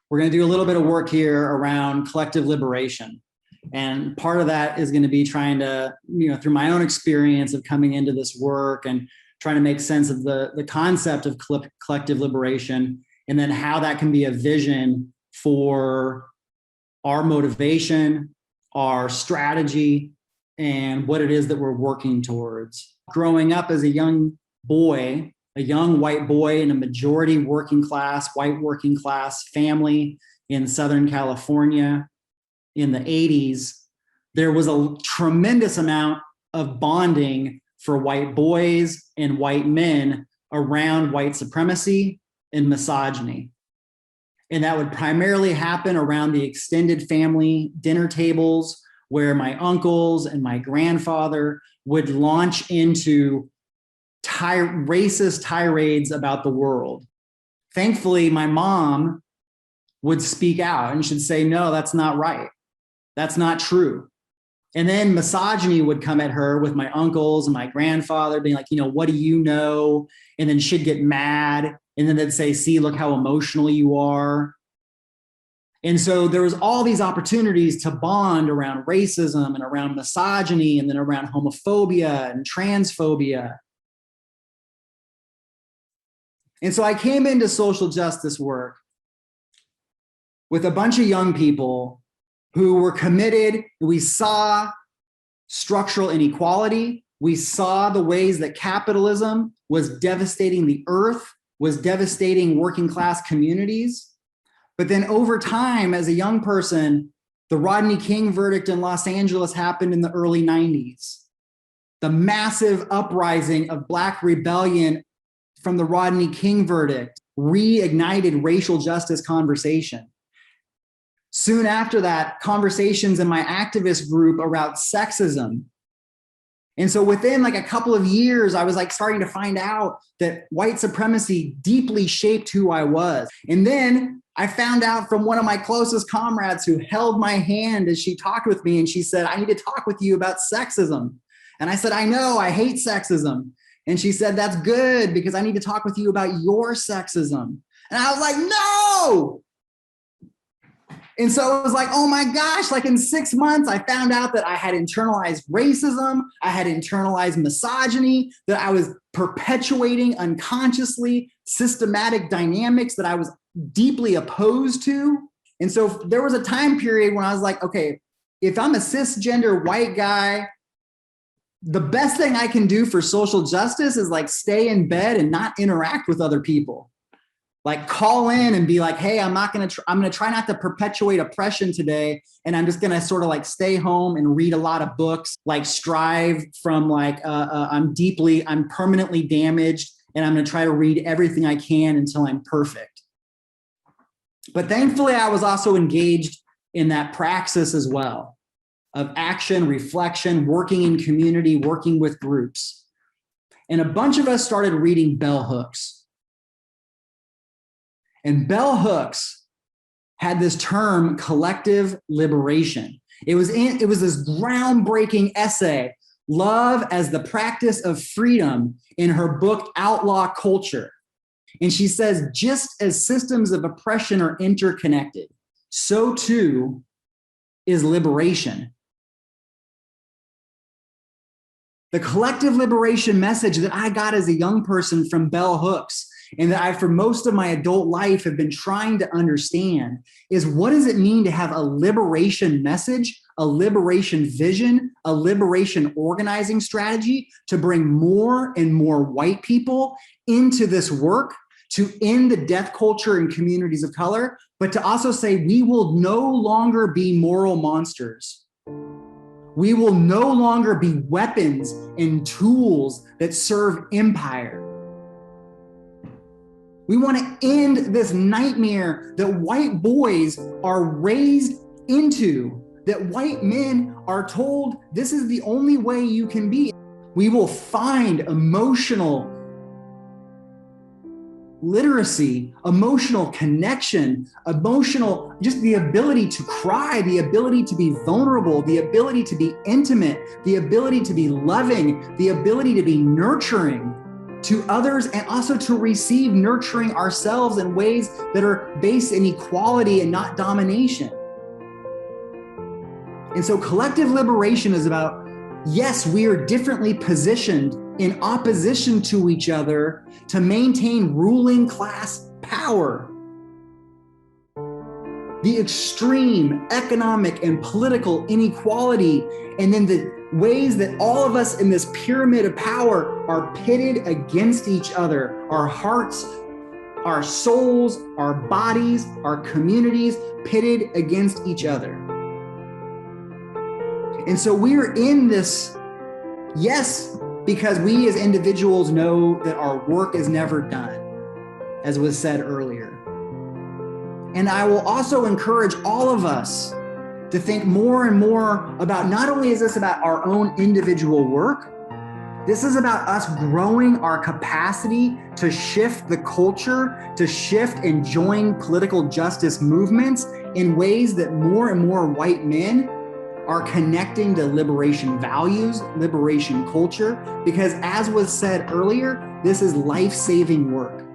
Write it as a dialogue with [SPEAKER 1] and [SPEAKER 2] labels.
[SPEAKER 1] we're going to do a little bit of work here around collective liberation. And part of that is going to be trying to, through my own experience of coming into this work and trying to make sense of the concept of collective liberation, and then how that can be a vision for our motivation, our strategy, and what it is that we're working towards. Growing up as a young boy, a young white boy in a majority working class, white working class family in Southern California in the 80s, there was a tremendous amount of bonding for white boys and white men around white supremacy and misogyny. And that would primarily happen around the extended family dinner tables, where my uncles and my grandfather would launch into racist tirades about the world. Thankfully, my mom would speak out and she'd say, no, that's not right. That's not true. And then misogyny would come at her with my uncles and my grandfather being like, what do you know? And then she'd get mad. And then they'd say, see, look how emotional you are. And so there was all these opportunities to bond around racism and around misogyny and then around homophobia and transphobia. And so I came into social justice work with a bunch of young people who were committed. We saw structural inequality. We saw the ways that capitalism was devastating the earth, was devastating working class communities. But then over time, as a young person, the Rodney King verdict in Los Angeles happened in the early 90s. The massive uprising of Black rebellion from the Rodney King verdict reignited racial justice conversation. Soon after that, conversations in my activist group around sexism. And so within a couple of years, I was starting to find out that white supremacy deeply shaped who I was. And then I found out from one of my closest comrades who held my hand as she talked with me, and she said, I need to talk with you about sexism. And I said, I know, I hate sexism. And she said, that's good, because I need to talk with you about your sexism. And I was like, no. And so it was like, oh my gosh, in 6 months, I found out that I had internalized racism, I had internalized misogyny, that I was perpetuating unconsciously systematic dynamics that I was deeply opposed to. And so there was a time period when I was like, okay, if I'm a cisgender white guy, the best thing I can do for social justice is stay in bed and not interact with other people. Call in and be like, hey, I'm going to try not to perpetuate oppression today. And I'm just going to sort of stay home and read a lot of books, strive from I'm permanently damaged. And I'm going to try to read everything I can until I'm perfect. But thankfully, I was also engaged in that praxis as well of action, reflection, working in community, working with groups. And a bunch of us started reading bell hooks. And bell hooks had this term, collective liberation. It was this groundbreaking essay, Love as the Practice of Freedom, in her book, Outlaw Culture. And she says, just as systems of oppression are interconnected, so too is liberation. The collective liberation message that I got as a young person from bell hooks, and that I, for most of my adult life, have been trying to understand, is what does it mean to have a liberation message, a liberation vision, a liberation organizing strategy to bring more and more white people into this work, to end the death culture in communities of color, but to also say we will no longer be moral monsters. We will no longer be weapons and tools that serve empire. We want to end this nightmare that white boys are raised into, that white men are told this is the only way you can be. We will find emotional literacy, emotional connection, just the ability to cry, the ability to be vulnerable, the ability to be intimate, the ability to be loving, the ability to be nurturing. to others and also to receive nurturing ourselves in ways that are based in equality and not domination. And so collective liberation is about, yes, we are differently positioned in opposition to each other to maintain ruling class power. The extreme economic and political inequality, and then the ways that all of us in this pyramid of power are pitted against each other, our hearts, our souls, our bodies, our communities pitted against each other. And so we're in this, yes, because we as individuals know that our work is never done, as was said earlier. And I will also encourage all of us to think more and more about, not only is this about our own individual work, this is about us growing our capacity to shift the culture, to shift and join political justice movements in ways that more and more white men are connecting to liberation values, liberation culture, because as was said earlier, this is life-saving work.